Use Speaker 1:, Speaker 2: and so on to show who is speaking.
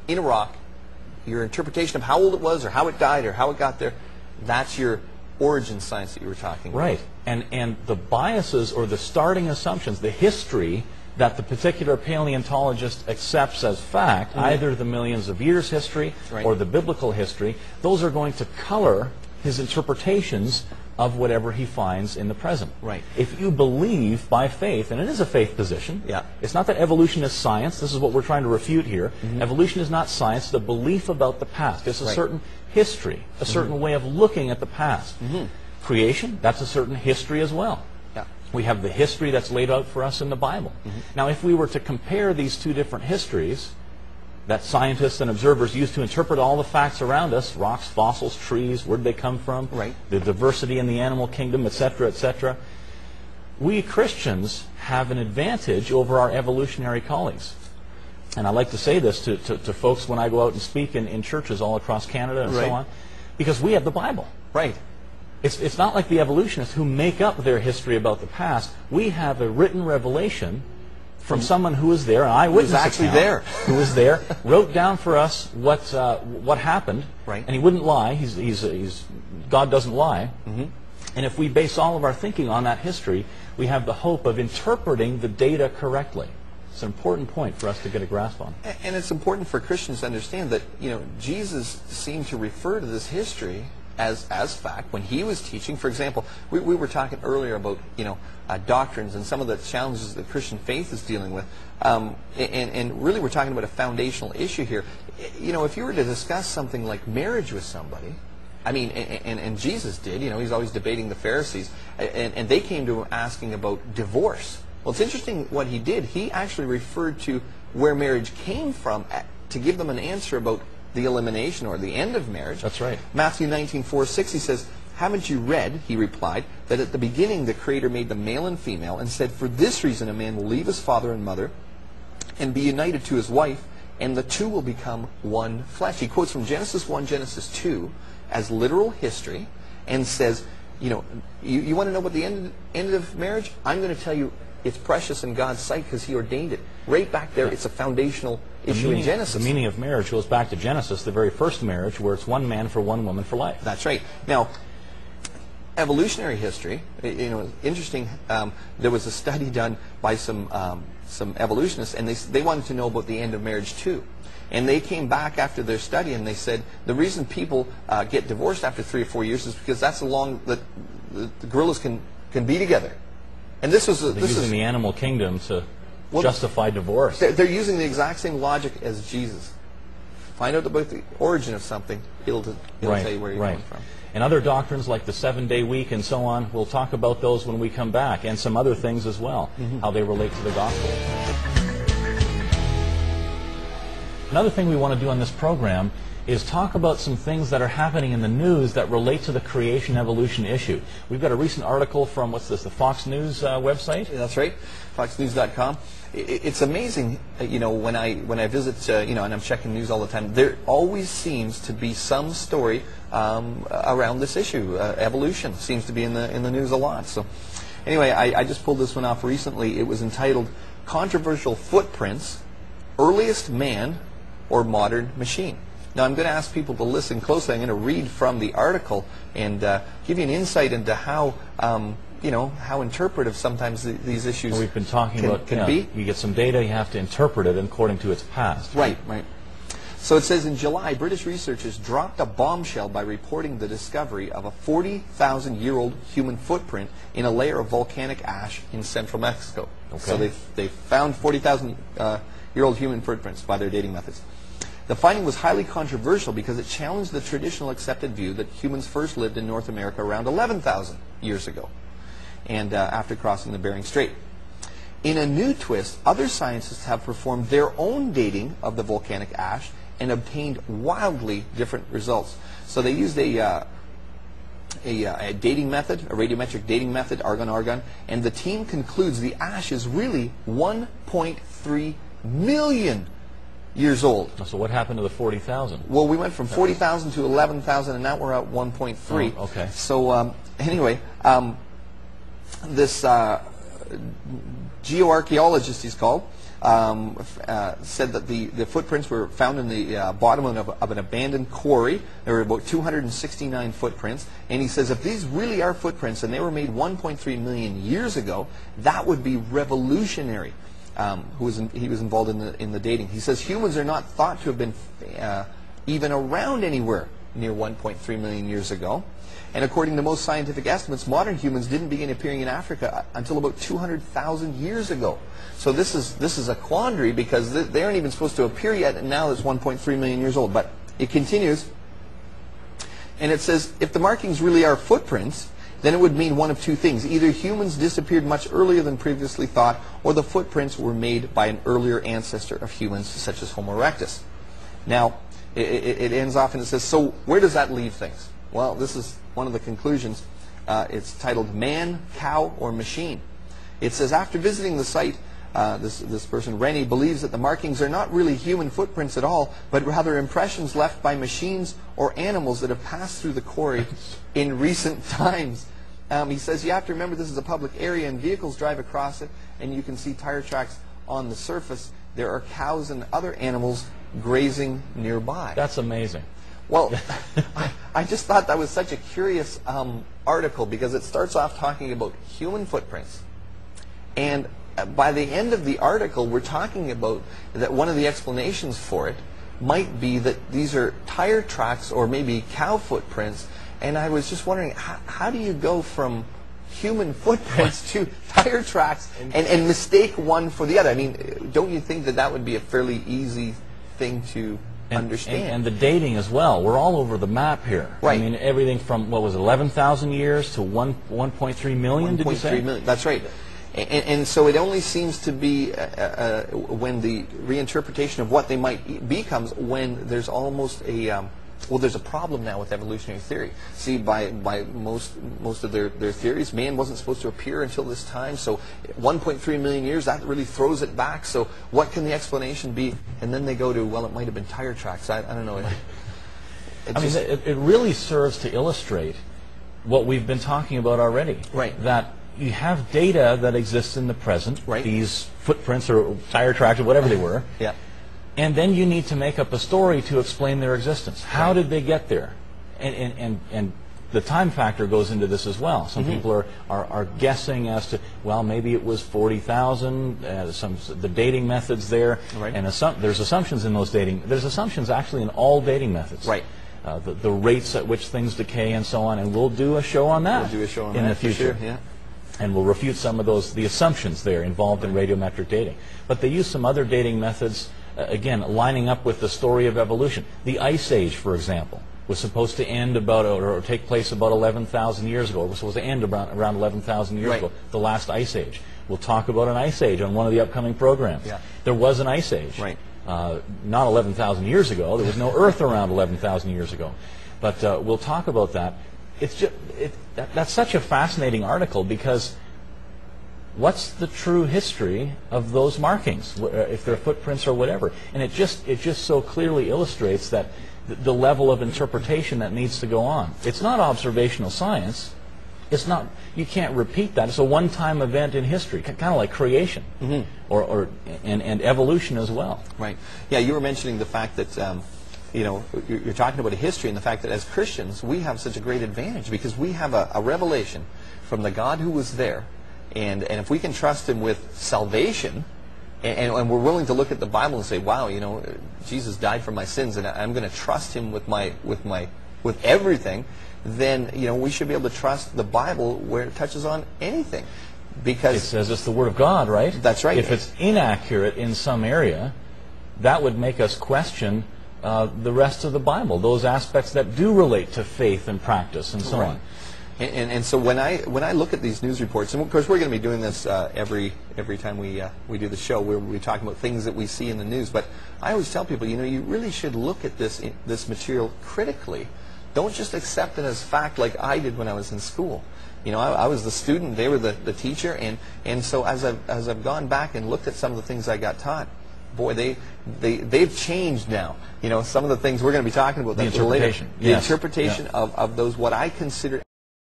Speaker 1: in a rock, your interpretation of how old it was or how it died or how it got there, that's your origin science that you were talking about.
Speaker 2: Right. And the biases or the starting assumptions, the history that the particular paleontologist accepts as fact, either the millions of years history or the biblical history, those are going to color his interpretations of whatever he finds in the present.
Speaker 1: Right.
Speaker 2: If you believe by faith, and it is a faith position, it's not that evolution is science, this is what we're trying to refute here. Evolution is not science, the belief about the past. It's a certain history, a certain way of looking at the past. Creation, that's a certain history as well. We have the history that's laid out for us in the Bible. Now, if we were to compare these two different histories that scientists and observers use to interpret all the facts around us, rocks, fossils, trees, where did they come from, the diversity in the animal kingdom, etc., etc., we Christians have an advantage over our evolutionary colleagues. And I like to say this to folks when I go out and speak in churches all across Canada and so on, because we have the Bible. It's not like the evolutionists who make up their history about the past. We have a written revelation from someone who was there, an eyewitness account, who was there, wrote down for us what happened, and he wouldn't lie. God doesn't lie. And if we base all of our thinking on that history, we have the hope of interpreting the data correctly. It's an important point for us to get a grasp on.
Speaker 1: And it's important for Christians to understand that, you know, Jesus seemed to refer to this history as fact when he was teaching. For example, we were talking earlier about, you know, doctrines and some of the challenges that Christian faith is dealing with. And really we're talking about a foundational issue here. You know, if you were to discuss something like marriage with somebody, I mean, and Jesus did, you know, he's always debating the Pharisees, and they came to him asking about divorce. Well, it's interesting what he did. He actually referred to where marriage came from to give them an answer about the elimination or the end of marriage.
Speaker 2: That's right.
Speaker 1: Matthew 19:4-6, he says, "Haven't you read," he replied, "that at the beginning the Creator made them male and female, and said, for this reason a man will leave his father and mother and be united to his wife, and the two will become one flesh." He quotes from Genesis 1, Genesis 2 as literal history and says, you know, you want to know what the end of marriage? I'm going to tell you it's precious in God's sight because he ordained it. Right back there, it's a foundational issue in Genesis.
Speaker 2: The meaning of marriage goes back to Genesis, the very first marriage, where it's one man for one woman for life.
Speaker 1: That's right. Now, evolutionary history, you know, interesting. There was a study done by some evolutionists, and they wanted to know about the end of marriage too. And they came back after their study and they said the reason people get divorced after 3 or 4 years is because that's the long that the gorillas can be together. And this was
Speaker 2: using the animal kingdom to justify divorce.
Speaker 1: They're using the exact same logic as Jesus. Find out about the origin of something, it'll tell you where you're coming from.
Speaker 2: And other doctrines like the 7-day week and so on, we'll talk about those when we come back, and some other things as well, how they relate to the gospel. Another thing we want to do on this program is talk about some things that are happening in the news that relate to the creation evolution issue. We've got a recent article from, what's this, the Fox News website?
Speaker 1: That's right, foxnews.com. It's amazing, you know, when I visit, you know, and I'm checking news all the time, there always seems to be some story around this issue. Evolution seems to be in the news a lot. So anyway, I just pulled this one off recently. It was entitled "Controversial Footprints, Earliest Man or Modern Machine." Now, I'm going to ask people to listen closely. I'm going to read from the article and give you an insight into how, you know, how interpretive sometimes these issues
Speaker 2: we've been talking about
Speaker 1: can be.
Speaker 2: You get some data, you have to interpret it according to its past.
Speaker 1: Right. So it says, in July, British researchers dropped a bombshell by reporting the discovery of a 40,000-year-old human footprint in a layer of volcanic ash in central Mexico. Okay. So they found 40,000-year-old human footprints by their dating methods. The finding was highly controversial because it challenged the traditional accepted view that humans first lived in North America around 11,000 years ago, and after crossing the Bering Strait. In a new twist, other scientists have performed their own dating of the volcanic ash and obtained wildly different results. So they used a dating method, a radiometric dating method, argon-argon, and the team concludes the ash is really 1.3 million years old.
Speaker 2: So what happened to the 40,000?
Speaker 1: Well, we went from 40,000 to 11,000, and now we're at 1.3.
Speaker 2: Oh, okay.
Speaker 1: So anyway, this geoarchaeologist, he's called, said that the footprints were found in the bottom of an abandoned quarry. There were about 269 footprints. And he says if these really are footprints and they were made 1.3 million years ago, that would be revolutionary. He was involved in the dating. He says humans are not thought to have been even around anywhere near 1.3 million years ago. And according to most scientific estimates, modern humans didn't begin appearing in Africa until about 200,000 years ago. So this is a quandary because they aren't even supposed to appear yet, and now it's 1.3 million years old. But it continues, and it says, if the markings really are footprints, then it would mean one of two things. Either humans disappeared much earlier than previously thought, or the footprints were made by an earlier ancestor of humans, such as Homo erectus. Now, it ends off and it says, so where does that leave things? Well, this is one of the conclusions. It's titled Man, Cow, or Machine. It says, after visiting the site, this person, Rennie, believes that the markings are not really human footprints at all, but rather impressions left by machines or animals that have passed through the quarry in recent times. He says, you have to remember this is a public area and vehicles drive across it, and you can see tire tracks on the surface. There are cows and other animals grazing nearby.
Speaker 2: That's amazing.
Speaker 1: Well, I just thought that was such a curious article because it starts off talking about human footprints. And by the end of the article, we're talking about that one of the explanations for it might be that these are tire tracks or maybe cow footprints. And I was just wondering, how do you go from human footprints to tire tracks and mistake one for the other? I mean, don't you think that that would be a fairly easy thing to understand?
Speaker 2: And the dating as well. We're all over the map here.
Speaker 1: Right.
Speaker 2: I mean, everything from, what was it, 11,000 years to 1.3 million, did you say?
Speaker 1: 1.3 million, that's right. And so it only seems to be when the reinterpretation of what they might be comes when there's almost a well, there's a problem now with evolutionary theory. See, by most of their theories, man wasn't supposed to appear until this time. So 1.3 million years, that really throws it back. So what can the explanation be? And then they go to, well, it might have been tire tracks. I don't know.
Speaker 2: It really serves to illustrate what we've been talking about already.
Speaker 1: Right.
Speaker 2: That you have data that exists in the present,
Speaker 1: right,
Speaker 2: these footprints or tire tracks or whatever they were,
Speaker 1: yeah,
Speaker 2: and then you need to make up a story to explain their existence. How did they get there? And the time factor goes into this as well. Some people are guessing as to, well, maybe it was 40,000, the dating methods there,
Speaker 1: right,
Speaker 2: and there's assumptions in those dating. There's assumptions actually in all dating methods.
Speaker 1: Right.
Speaker 2: The rates at which things decay and so on, and we'll do a show on that in the future.
Speaker 1: Sure, yeah.
Speaker 2: And we'll refute some of the assumptions there involved in radiometric dating. But they use some other dating methods, again, lining up with the story of evolution. The Ice Age, for example, was supposed to end or take place about 11,000 years ago. It was supposed to end around 11,000 years ago, the last Ice Age. We'll talk about an Ice Age on one of the upcoming programs.
Speaker 1: Yeah.
Speaker 2: There was an Ice Age.
Speaker 1: Right.
Speaker 2: Not 11,000 years ago. There was no Earth around 11,000 years ago. But we'll talk about that. It's just that's such a fascinating article because what's the true history of those markings, if they're footprints or whatever? And it just so clearly illustrates that the level of interpretation that needs to go on. It's not observational science. It's not. You can't repeat that. It's a one-time event in history, kind of like creation, and evolution as well.
Speaker 1: Right. Yeah. You were mentioning the fact that. You're talking about a history and the fact that as Christians we have such a great advantage because we have a revelation from the God who was there, and if we can trust Him with salvation, and we're willing to look at the Bible and say, wow, Jesus died for my sins, and I'm going to trust Him with everything, then we should be able to trust the Bible where it touches on anything, because
Speaker 2: it says it's the Word of God, right?
Speaker 1: That's right.
Speaker 2: If it's inaccurate in some area, that would make us question the rest of the Bible, those aspects that do relate to faith and practice and so on.
Speaker 1: And so when I look at these news reports, and of course we're going to be doing this every time we do the show, where we're talking about things that we see in the news. But I always tell people, you really should look at this material critically. Don't just accept it as fact like I did when I was in school. I was the student, they were the teacher, and so as I've gone back and looked at some of the things I got taught, boy, they've changed now. Some of the things we're going to be talking about
Speaker 2: the interpretation,
Speaker 1: later. The interpretation of those what I consider